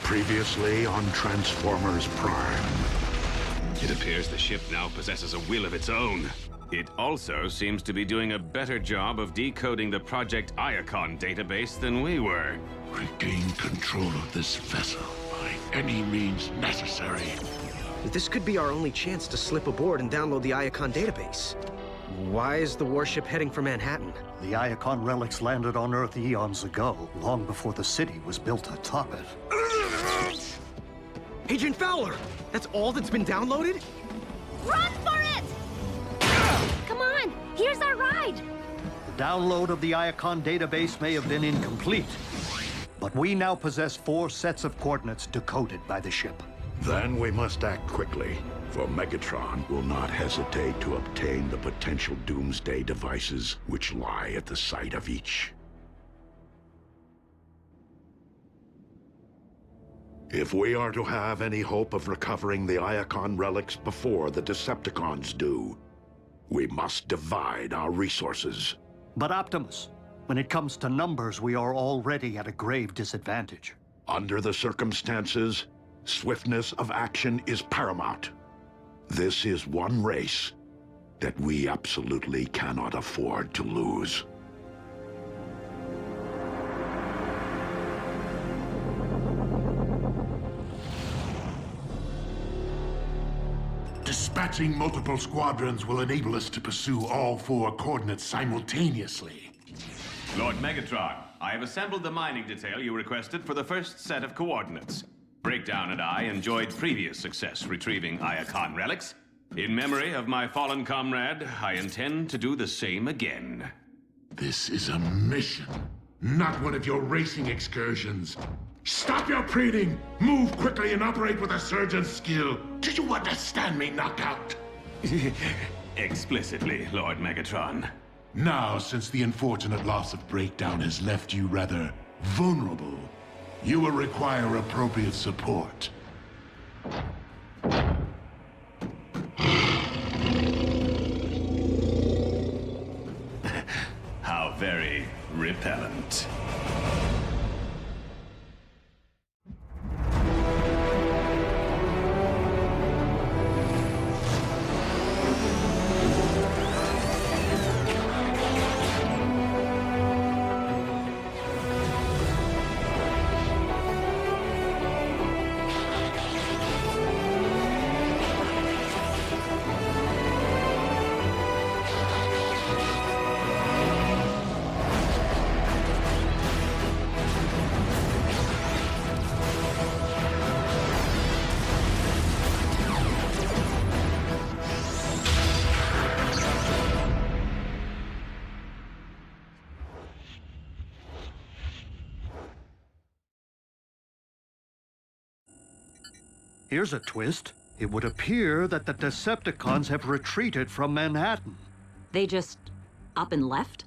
Previously on Transformers Prime. It appears the ship now possesses a will of its own. It also seems to be doing a better job of decoding the Project Iacon database than we were. Regain control of this vessel by any means necessary. This could be our only chance to slip aboard and download the Iacon database. Why is the warship heading for Manhattan? The Iacon relics landed on Earth eons ago, long before the city was built atop it. Agent Fowler! That's all that's been downloaded? Run for it! Come on, here's our ride. The download of the Iacon database may have been incomplete, but we now possess 4 sets of coordinates decoded by the ship. Then we must act quickly, for Megatron will not hesitate to obtain the potential doomsday devices which lie at the site of each. If we are to have any hope of recovering the Iacon relics before the Decepticons do, we must divide our resources. But Optimus, when it comes to numbers, we are already at a grave disadvantage. Under the circumstances, swiftness of action is paramount. This is one race that we absolutely cannot afford to lose. Dispatching multiple squadrons will enable us to pursue all 4 coordinates simultaneously. Lord Megatron, I have assembled the mining detail you requested for the first set of coordinates. Breakdown and I enjoyed previous success retrieving Iacon relics. In memory of my fallen comrade, I intend to do the same again. This is a mission, not one of your racing excursions. Stop your preening! Move quickly and operate with a surgeon's skill. Do you understand me, Knockout? Explicitly, Lord Megatron. Now, since the unfortunate loss of Breakdown has left you rather vulnerable, you will require appropriate support. How very repellent. Here's a twist. It would appear that the Decepticons have retreated from Manhattan. They just up and left?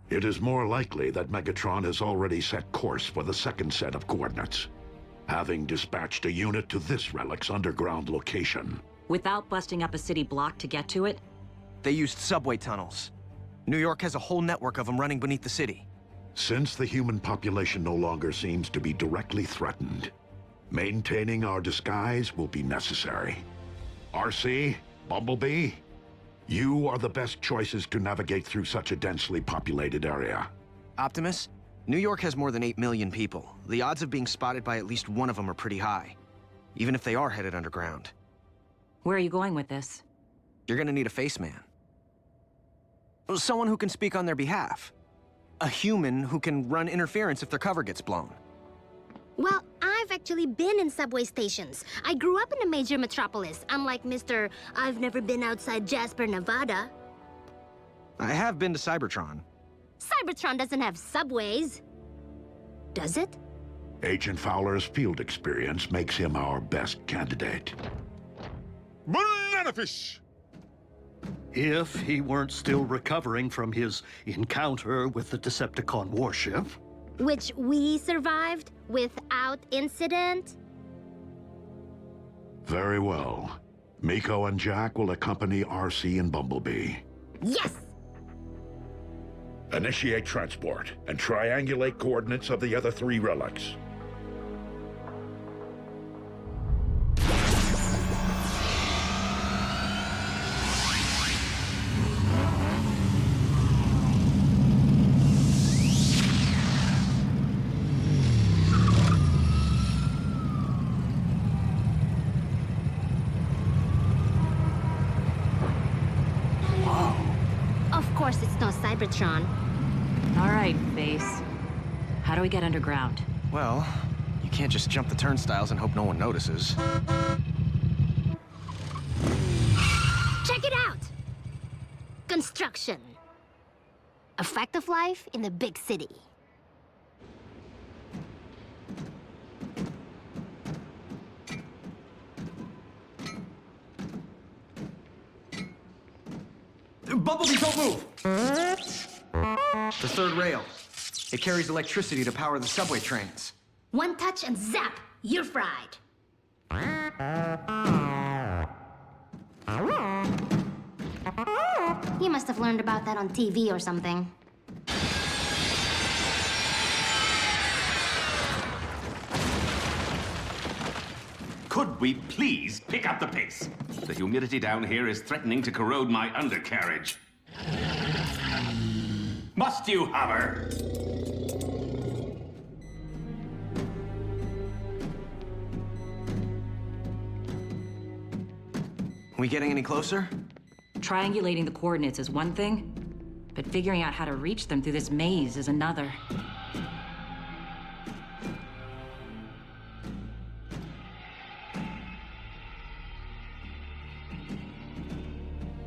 It is more likely that Megatron has already set course for the second set of coordinates, having dispatched a unit to this relic's underground location. Without busting up a city block to get to it? They used subway tunnels. New York has a whole network of them running beneath the city. Since the human population no longer seems to be directly threatened, maintaining our disguise will be necessary. Arcee, Bumblebee, you are the best choices to navigate through such a densely populated area. Optimus, New York has more than 8 million people. The odds of being spotted by at least one of them are pretty high, even if they are headed underground. Where are you going with this? You're gonna need a face man. Someone who can speak on their behalf. A human who can run interference if their cover gets blown. Well, I've actually been in subway stations. I grew up in a major metropolis, unlike Mr. I've never been outside Jasper, Nevada. I have been to Cybertron. Cybertron doesn't have subways. Does it? Agent Fowler's field experience makes him our best candidate. Banana fish! If he weren't still recovering from his encounter with the Decepticon warship. Which we survived without incident? Very well. Miko and Jack will accompany Arcee and Bumblebee. Yes! Initiate transport and triangulate coordinates of the other 3 relics. Megatron. All right, Face. How do we get underground? Well, you can't just jump the turnstiles and hope no one notices. Check it out! Construction. A fact of life in the big city. Bumblebee, don't move! The third rail. It carries electricity to power the subway trains. One touch and zap, you're fried. You must have learned about that on TV or something. Could we please pick up the pace? The humidity down here is threatening to corrode my undercarriage. Must you hover? We getting any closer? Triangulating the coordinates is one thing, but figuring out how to reach them through this maze is another.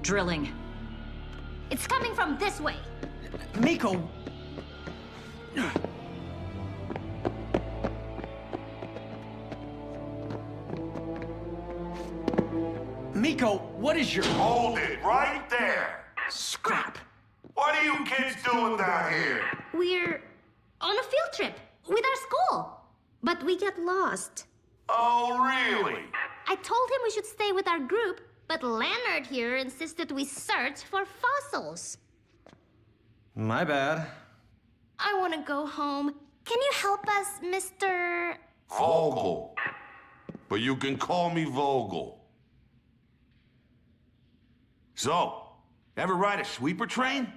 Drilling. It's coming from this way. Miko! Miko, what is your... Hold it right there! Scrap! What are you kids doing down here? We're on a field trip with our school. But we got lost. Oh, really? I told him we should stay with our group, but Leonard here insisted we search for fossils. My bad. I want to go home. Can you help us, Mr... Vogel. But you can call me Vogel. So, ever ride a sweeper train?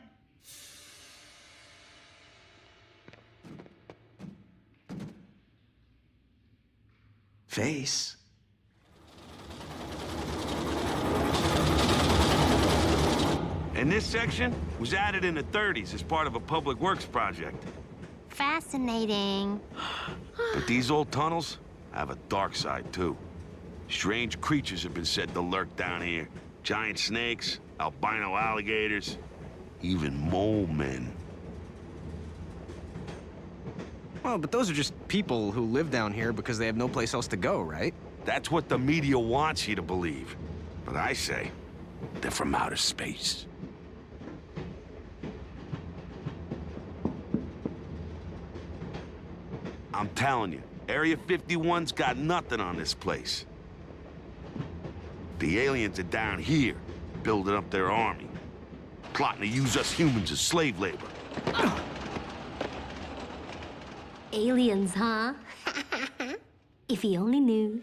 Face. And this section was added in the 30s as part of a public works project. Fascinating. But these old tunnels have a dark side, too. Strange creatures have been said to lurk down here. Giant snakes, albino alligators, even mole men. Well, but those are just people who live down here because they have no place else to go, right? That's what the media wants you to believe. But I say, they're from outer space. I'm telling you, Area 51's got nothing on this place. The aliens are down here, building up their army, plotting to use us humans as slave labor. Aliens, huh? If he only knew.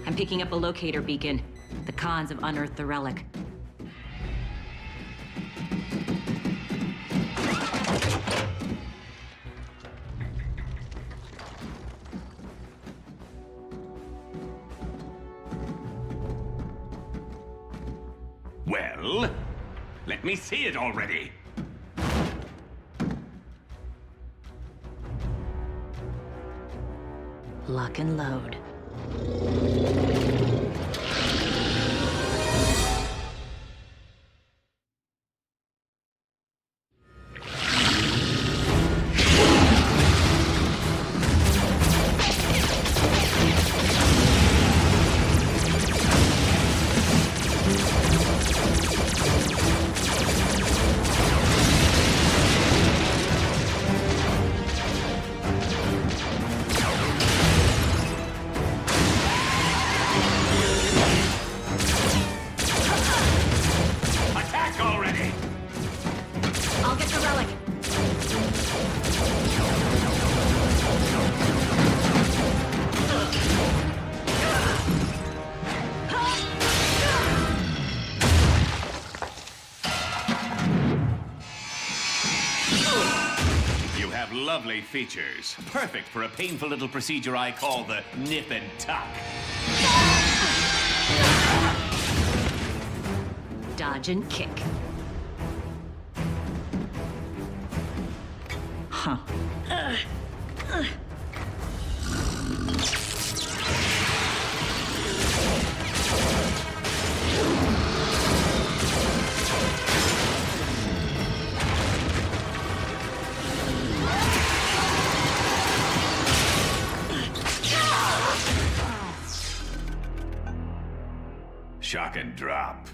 I'm picking up a locator beacon. The cons have unearthed the relic. Well, let me see it already. Lock and load. Attack already! I'll get the relic. You have lovely features. Perfect for a painful little procedure I call the nip and tuck. Dodge and kick. Huh. Shock and drop.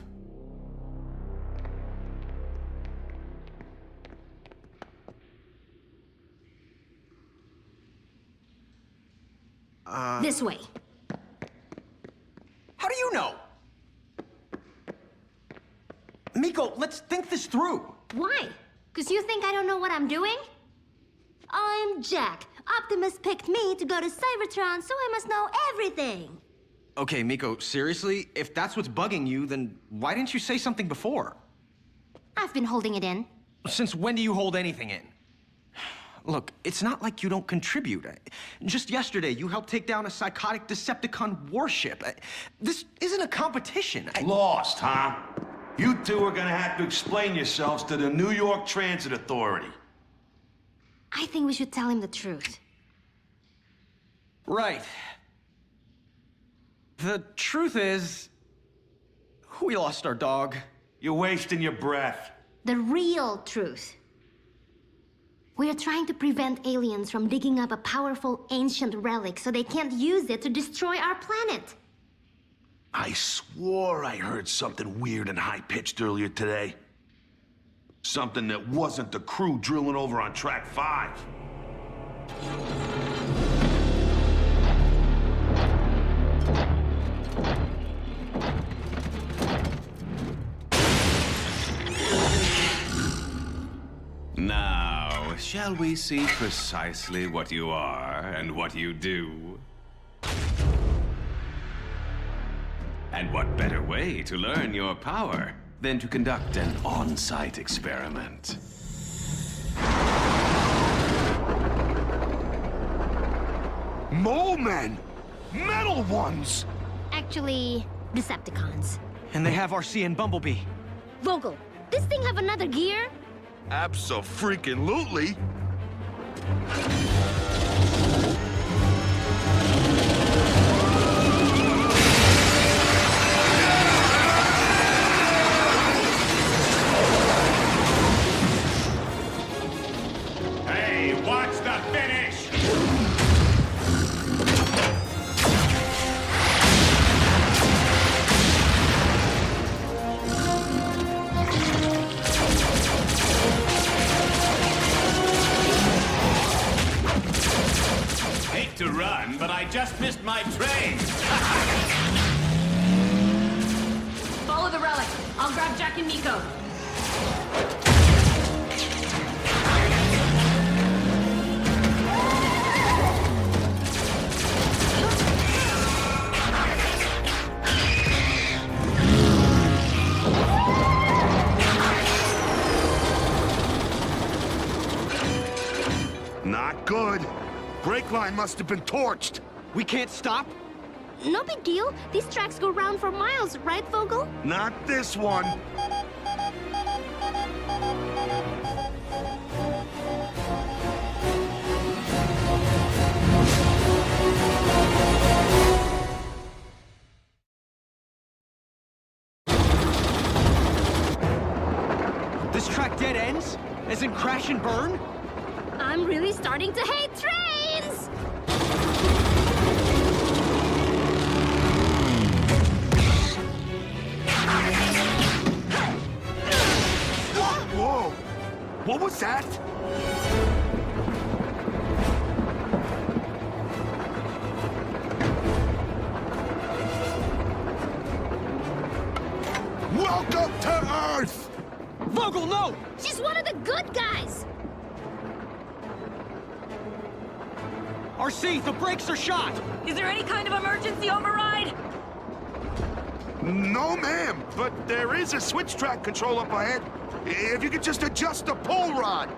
This way. How do you know? Miko, let's think this through. Why? Because you think I don't know what I'm doing? I'm Jack. Optimus picked me to go to Cybertron, so I must know everything. Okay, Miko, seriously? If that's what's bugging you, then why didn't you say something before? I've been holding it in. Since when do you hold anything in? Look, it's not like you don't contribute. Just yesterday, you helped take down a psychotic Decepticon warship. This isn't a competition. Lost, huh? You two are gonna have to explain yourselves to the New York Transit Authority. I think we should tell him the truth. Right. The truth is, we lost our dog. You're wasting your breath. The real truth. We are trying to prevent aliens from digging up a powerful ancient relic so they can't use it to destroy our planet. I swore I heard something weird and high-pitched earlier today. Something that wasn't the crew drilling over on track 5. Now, shall we see precisely what you are and what you do? And what better way to learn your power than to conduct an on-site experiment? Mole men! Metal ones! Actually, Decepticons. And they have Arcee and Bumblebee. Vogel, this thing have another gear? Abso-freaking-lutely! Hey, watch the finish! Hate to run, but I just missed my train. Follow the relic. I'll grab Jack and Miko. Not good. Brake line must have been torched. We can't stop? No big deal. These tracks go round for miles, right, Vogel? Not this one. This track dead ends? As in crash and burn? I'm really starting to hate trains! Whoa! What was that? Welcome to Earth! Vogel, no! She's one of the good guys! Arcee, the brakes are shot! Is there any kind of emergency override? No, ma'am, but there is a switch track control up ahead. If you could just adjust the pull rod.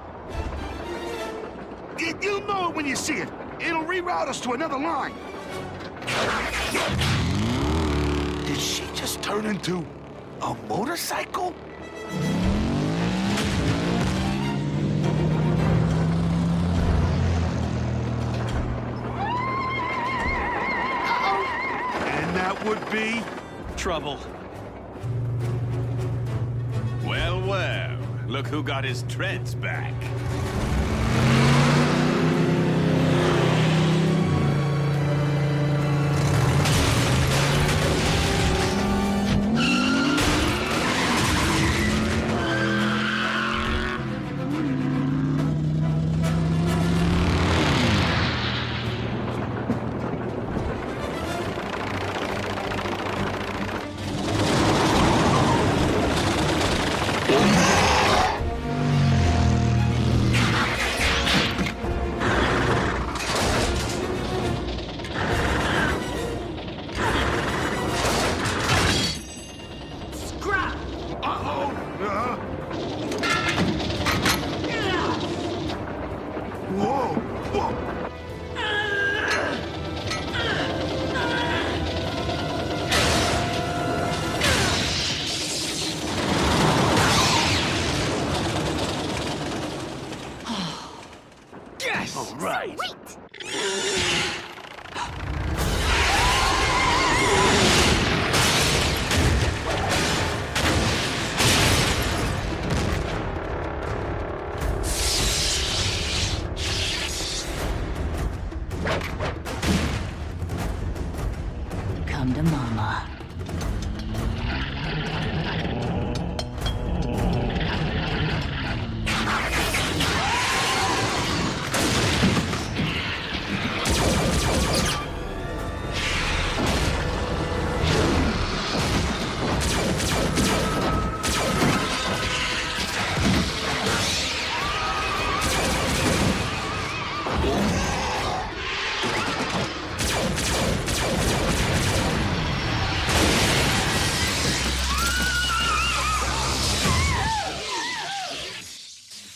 You'll know it when you see it. It'll reroute us to another line. Did she just turn into a motorcycle? what would be? Trouble. Well, well. Look who got his treads back. Come to mama.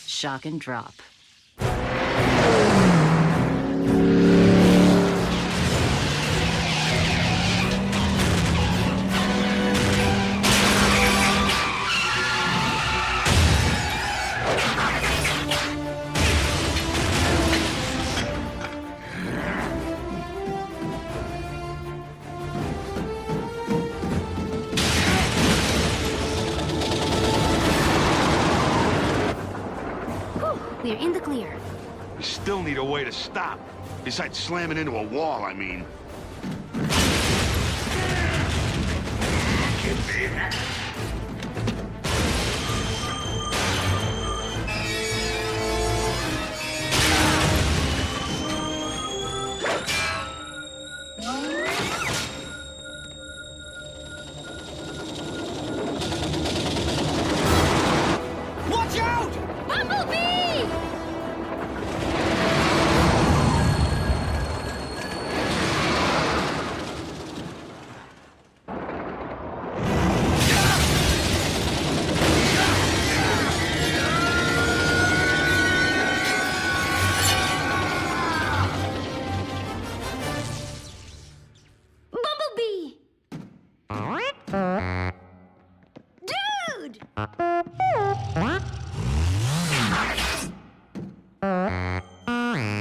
Shock and drop. We're in the clear. We still need a way to stop. Besides slamming into a wall, I mean. Watch out! Bumblebee! Bumblebee! Dude!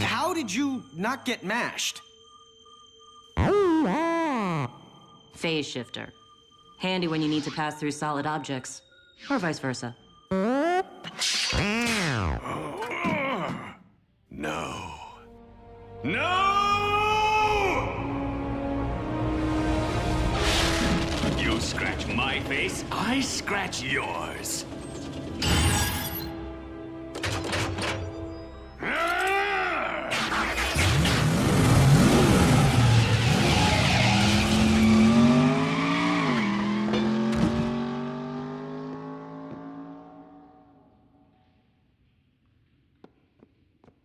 How did you not get mashed? Phase shifter. Handy when you need to pass through solid objects. Or vice versa. No. No! You scratch my face, I scratch yours.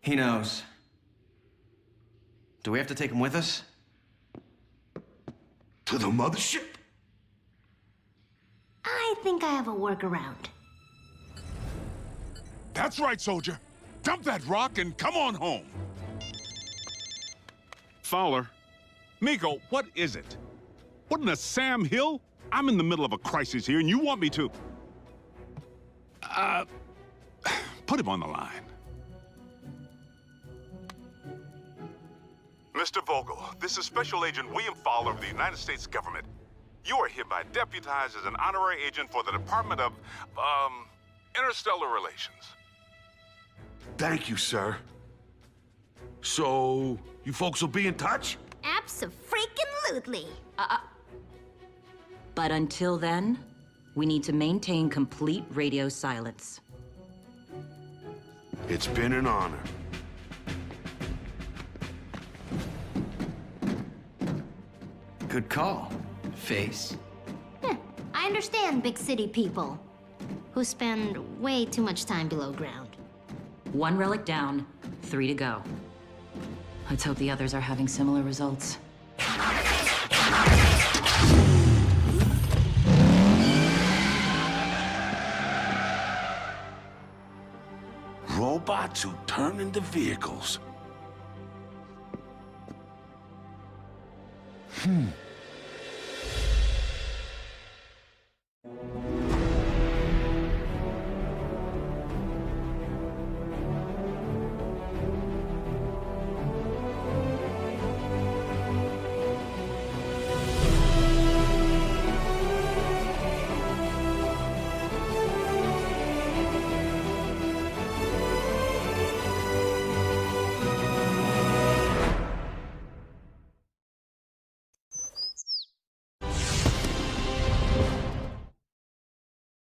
He knows. Do we have to take him with us? To the mothership? I think I have a workaround. That's right, soldier. Dump that rock and come on home. Fowler. Miko, what is it? What in the Sam Hill? I'm in the middle of a crisis here, and you want me to... Put him on the line. Mr. Vogel, this is Special Agent William Fowler of the United States government. You are hereby deputized as an honorary agent for the Department of, Interstellar Relations. Thank you, sir. So, you folks will be in touch? Abso-freaking-lutely. But until then, we need to maintain complete radio silence. It's been an honor. Good call, Face. I understand big city people who spend way too much time below ground. 1 relic down, 3 to go. Let's hope the others are having similar results. Robots who turn into vehicles.